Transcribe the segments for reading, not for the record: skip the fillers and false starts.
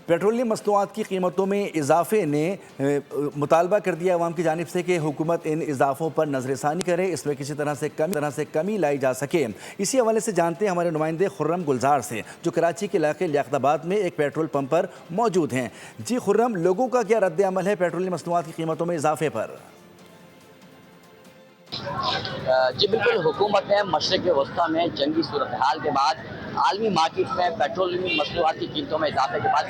Petroleum मसनूआत की कीमतों में इजाफे ने मुतालबा कर दिया अवाम की जानिब से कि हुकूमत इन इजाफों पर नजरसानी करे, इसमें किसी तरह से कमी लाई जा सके। इसी हवाले से जानते हैं हमारे नुमाइंदे खुर्रम गुलजार से, जो कराची के इलाके लियाकताबाद में एक पेट्रोल पंप पर मौजूद हैं। जी खुर्रम, लोगों का क्या रद्द अमल है पेट्रोलियम मसनूआत की कीमतों में इजाफे पर? जी बिल्कुल, हुकूमत ने मशरिक़ वस्ता में जंगी सूरत हाल के बाद आलमी मार्केट में पेट्रोलियम मसनूआत की कीमतों में इजाफे के बाद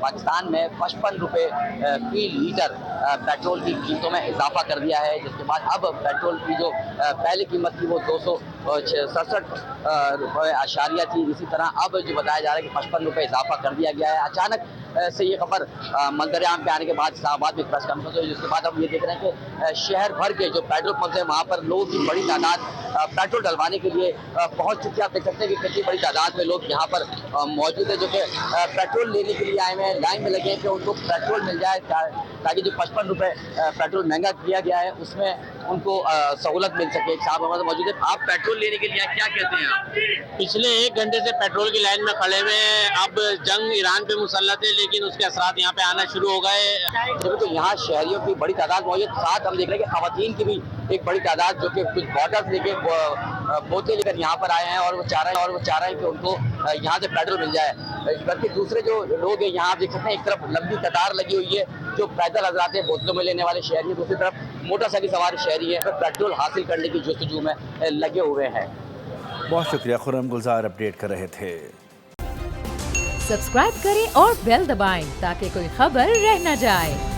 पाकिस्तान में 55 रुपये फी लीटर पेट्रोल की कीमतों में इजाफा कर दिया है, जिसके बाद अब पेट्रोल की जो पहले कीमत थी वो 267 रुपये आशारिया थी। इसी तरह अब जो बताया जा रहा है कि 55 रुपये इजाफा कर दिया गया है। अचानक से ये खबर मंजर-ए-आम पे आने के बाद इस्लामाबाद में प्रेस कॉन्फ्रेंस हुई, जिसके बाद हम ये देख रहे हैं कि शहर भर के जो पेट्रोल पंप है वहाँ पर लोगों की बड़ी तादाद पेट्रोल डलवाने के लिए पहुँच चुकी है। आप देख सकते हैं कि कितनी बड़ी तादाद में लोग यहाँ पर मौजूद है, जो कि पेट्रोल लेने के लिए आए हुए हैं, लाइन में लगे हैं कि उनको पेट्रोल मिल जाए, ताकि जो 55 रुपये पेट्रोल महंगा किया गया है उसमें उनको सहूलत मिल सके। साहब हमारे मौजूद है, आप पेट्रोल लेने के लिए क्या कहते हैं आप? पिछले 1 घंटे से पेट्रोल की लाइन में खड़े हुए हैं। अब जंग ईरान पे मुसल्लत है, लेकिन उसके असरात यहाँ पे आना शुरू हो गए। तो यहाँ शहरियों की बड़ी तादाद मौजूद, साथ हम देख रहे हैं कि खवातीन की भी एक बड़ी तादाद जो कि कुछ बॉटल्स लेके बोतलें लेकर यहाँ पर आए हैं और वो चाह रहे हैं कि उनको यहाँ से पेट्रोल मिल जाए। बल्कि दूसरे जो लोग हैं यहाँ आप देख सकते हैं, एक तरफ लंबी कतार लगी हुई है जो पैदल हजरात हैं बोतलों में लेने वाले शहरी, दूसरी तरफ मोटरसाइकिल सवार शहरी है पेट्रोल हासिल करने की जुस्तजू में लगे हुए हैं। बहुत शुक्रिया, खुर्रम गुलजार अपडेट कर रहे थे। सब्सक्राइब करें और बेल दबाएं ताकि कोई खबर रह न जाए।